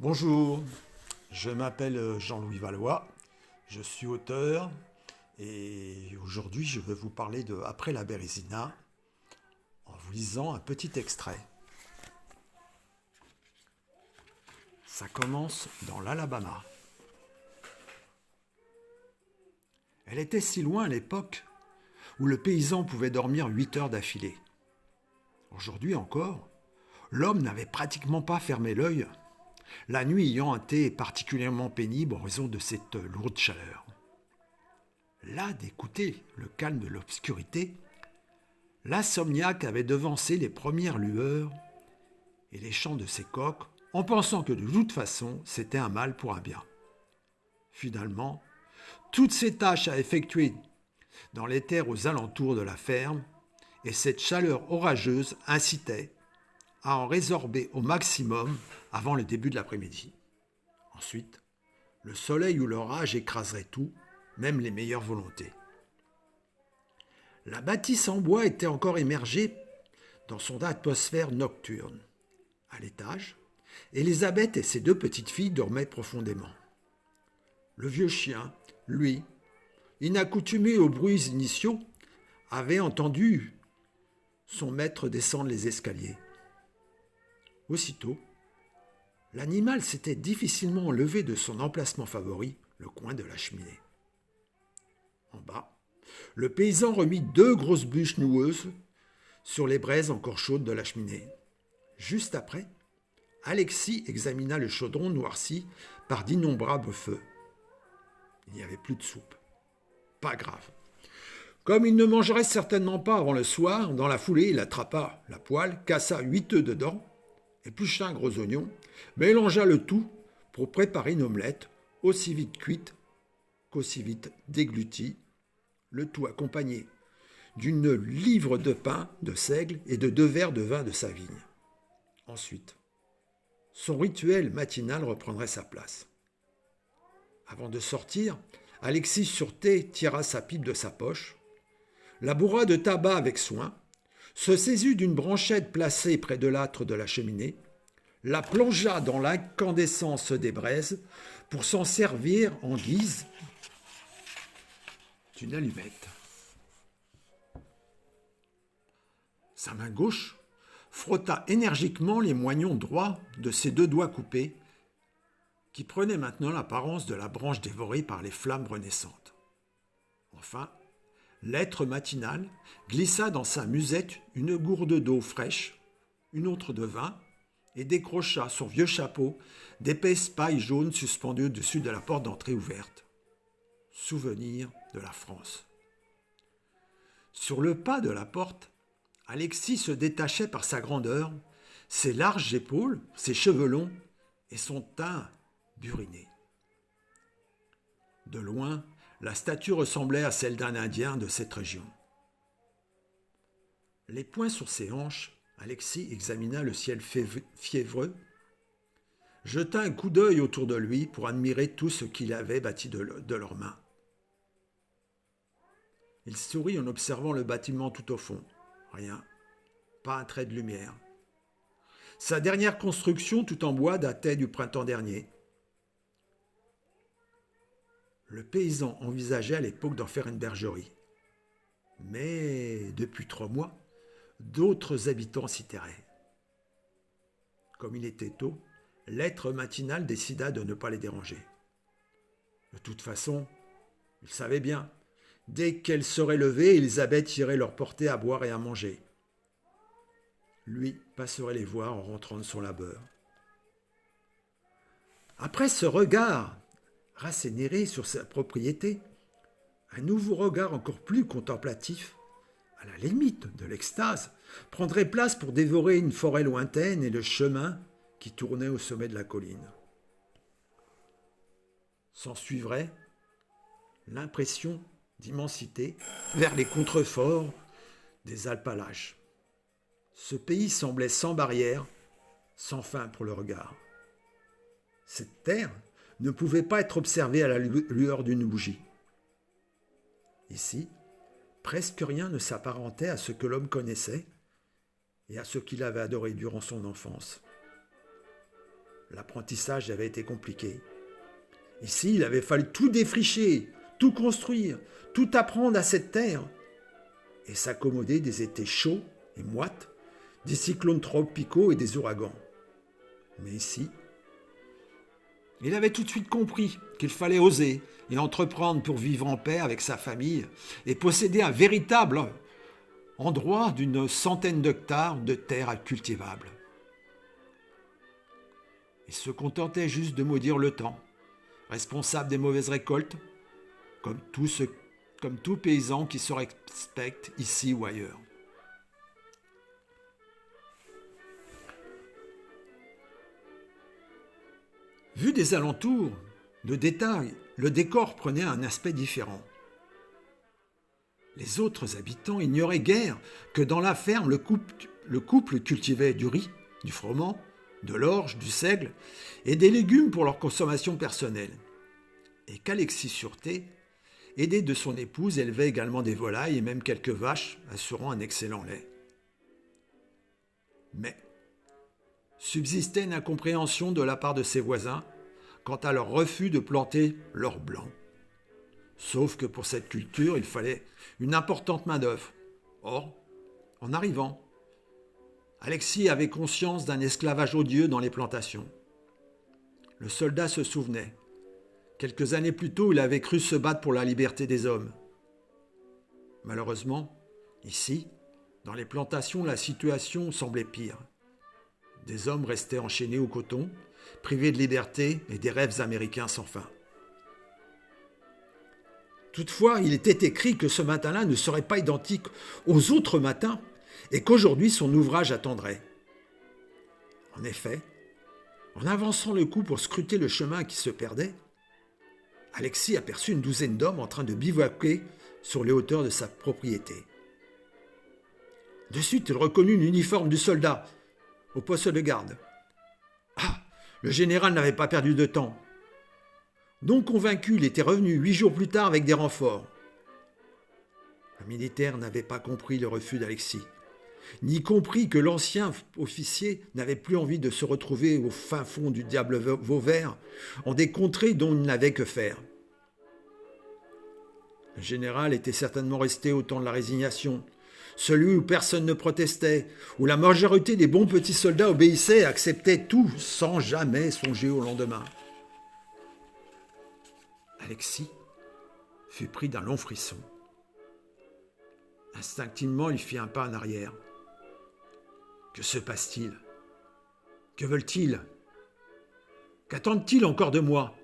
Bonjour, je m'appelle Jean-Louis Valois, je suis auteur et aujourd'hui je vais vous parler de Après la Bérésina en vous lisant un petit extrait. Ça commence dans l'Alabama. Elle était si loin à l'époque où le paysan pouvait dormir 8 heures d'affilée. Aujourd'hui encore, l'homme n'avait pratiquement pas fermé l'œil, la nuit ayant été particulièrement pénible en raison de cette lourde chaleur. Là d'écouter le calme de l'obscurité, l'insomniaque avait devancé les premières lueurs et les chants de ses coqs en pensant que de toute façon c'était un mal pour un bien. Finalement, toutes ces tâches à effectuer dans les terres aux alentours de la ferme et cette chaleur orageuse incitaient à en résorber au maximum avant le début de l'après-midi. Ensuite, le soleil ou l'orage écraserait tout, même les meilleures volontés. La bâtisse en bois était encore immergée dans son atmosphère nocturne. À l'étage, Élisabeth et ses deux petites filles dormaient profondément. Le vieux chien, lui, inaccoutumé aux bruits initiaux, avait entendu son maître descendre les escaliers. Aussitôt, l'animal s'était difficilement levé de son emplacement favori, le coin de la cheminée. En bas, le paysan remit 2 grosses bûches noueuses sur les braises encore chaudes de la cheminée. Juste après, Alexis examina le chaudron noirci par d'innombrables feux. Il n'y avait plus de soupe. Pas grave. Comme il ne mangerait certainement pas avant le soir, dans la foulée, il attrapa la poêle, cassa 8 œufs dedans, éplucha un gros oignon, mélangea le tout pour préparer une omelette aussi vite cuite qu'aussi vite déglutie, le tout accompagné d'une livre de pain de seigle et de 2 verres de vin de sa vigne. Ensuite, son rituel matinal reprendrait sa place. Avant de sortir, Alexis Sûreté tira sa pipe de sa poche, la bourra de tabac avec soin, se saisit d'une branchette placée près de l'âtre de la cheminée, la plongea dans l'incandescence des braises pour s'en servir en guise d'une allumette. Sa main gauche frotta énergiquement les moignons droits de ses 2 doigts coupés, qui prenaient maintenant l'apparence de la branche dévorée par les flammes renaissantes. Enfin, l'être matinal glissa dans sa musette une gourde d'eau fraîche, une autre de vin, et décrocha son vieux chapeau d'épaisse paille jaune suspendue au-dessus de la porte d'entrée ouverte. Souvenir de la France. Sur le pas de la porte, Alexis se détachait par sa grandeur, ses larges épaules, ses cheveux longs et son teint buriné. De loin, la statue ressemblait à celle d'un Indien de cette région. Les poings sur ses hanches, Alexis examina le ciel fiévreux, jeta un coup d'œil autour de lui pour admirer tout ce qu'il avait bâti de leurs mains. Il sourit en observant le bâtiment tout au fond. Rien, pas un trait de lumière. Sa dernière construction tout en bois datait du printemps dernier. Le paysan envisageait à l'époque d'en faire une bergerie. Mais depuis 3 mois, d'autres habitants s'y terraient. Comme il était tôt, l'être matinal décida de ne pas les déranger. De toute façon, il savait bien, dès qu'elle serait levée, Élisabeth irait leur porter à boire et à manger. Lui passerait les voir en rentrant de son labeur. Après ce regard rassénéré sur sa propriété, un nouveau regard encore plus contemplatif, à la limite de l'extase, prendrait place pour dévorer une forêt lointaine et le chemin qui tournait au sommet de la colline. S'en suivrait l'impression d'immensité vers les contreforts des Alpes-Appalaches. Ce pays semblait sans barrière, sans fin pour le regard. Cette terre ne pouvait pas être observée à la lueur d'une bougie. Ici, presque rien ne s'apparentait à ce que l'homme connaissait et à ce qu'il avait adoré durant son enfance. l'apprentissage avait été compliqué. Ici, il avait fallu tout défricher, tout construire, tout apprendre à cette terre et s'accommoder des étés chauds et moites, des cyclones tropicaux et des ouragans. Mais ici, il avait tout de suite compris qu'il fallait oser et entreprendre pour vivre en paix avec sa famille et posséder un véritable endroit d'une centaine d'hectares de terres cultivables. Il se contentait juste de maudire le temps, responsable des mauvaises récoltes, comme tout paysan qui se respecte ici ou ailleurs. Vu des alentours, le décor prenait un aspect différent. Les autres habitants ignoraient guère que dans la ferme, le couple cultivait du riz, du froment, de l'orge, du seigle et des légumes pour leur consommation personnelle. Et qu'Alexis Sûreté, aidé de son épouse, élevait également des volailles et même quelques vaches, assurant un excellent lait. Mais subsistait une incompréhension de la part de ses voisins quant à leur refus de planter l'or blanc. Sauf que pour cette culture, il fallait une importante main-d'œuvre. Or, en arrivant, Alexis avait conscience d'un esclavage odieux dans les plantations. Le soldat se souvenait. Quelques années plus tôt, il avait cru se battre pour la liberté des hommes. Malheureusement, ici, dans les plantations, la situation semblait pire. Des hommes restaient enchaînés au coton, privés de liberté et des rêves américains sans fin. Toutefois, il était écrit que ce matin-là ne serait pas identique aux autres matins et qu'aujourd'hui son ouvrage attendrait. En effet, en avançant le cou pour scruter le chemin qui se perdait, Alexis aperçut une douzaine d'hommes en train de bivouaquer sur les hauteurs de sa propriété. De suite, il reconnut l'uniforme du soldat au poste de garde. Ah, le général n'avait pas perdu de temps. Non convaincu, il était revenu 8 jours plus tard avec des renforts. Le militaire n'avait pas compris le refus d'Alexis, ni compris que l'ancien officier n'avait plus envie de se retrouver au fin fond du diable Vauvert, en des contrées dont il n'avait que faire. Le général était certainement resté au temps de la résignation, celui où personne ne protestait, où la majorité des bons petits soldats obéissaient et acceptaient tout sans jamais songer au lendemain. Alexis fut pris d'un long frisson. Instinctivement, il fit un pas en arrière. Que se passe-t-il? Que veulent-ils? Qu'attendent-ils encore de moi?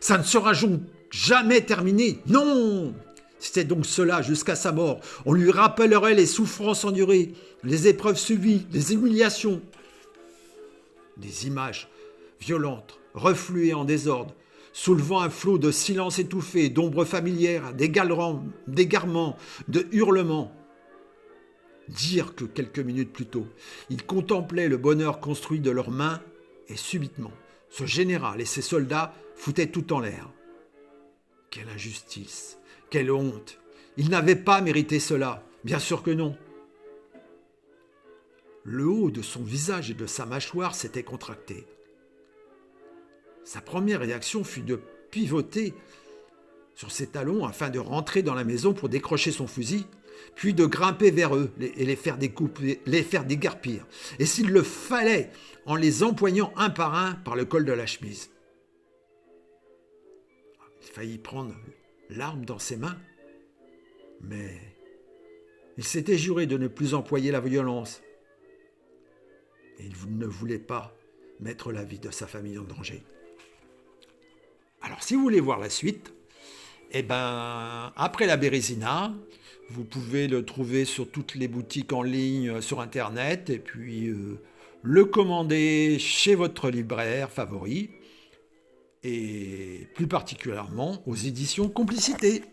Ça ne sera donc jamais terminé. Non! C'était donc cela jusqu'à sa mort. On lui rappellerait les souffrances endurées, les épreuves subies, les humiliations. Des images violentes, refluées en désordre, soulevant un flot de silence étouffé, d'ombres familières, d'égarements, de hurlements. Dire que quelques minutes plus tôt, ils contemplaient le bonheur construit de leurs mains, et subitement, ce général et ses soldats foutaient tout en l'air. Quelle injustice, quelle honte! Ils n'avaient pas mérité cela, bien sûr que non. Le haut de son visage et de sa mâchoire s'était contracté. Sa première réaction fut de pivoter sur ses talons afin de rentrer dans la maison pour décrocher son fusil, puis de grimper vers eux et les faire dégarpir, et s'il le fallait, en les empoignant un par le col de la chemise. Il faillit prendre l'arme dans ses mains, mais il s'était juré de ne plus employer la violence, et il ne voulait pas mettre la vie de sa famille en danger. Alors, si vous voulez voir la suite, après la Bérésina, vous pouvez le trouver sur toutes les boutiques en ligne sur Internet et puis le commander chez votre libraire favori et plus particulièrement aux éditions Complicité.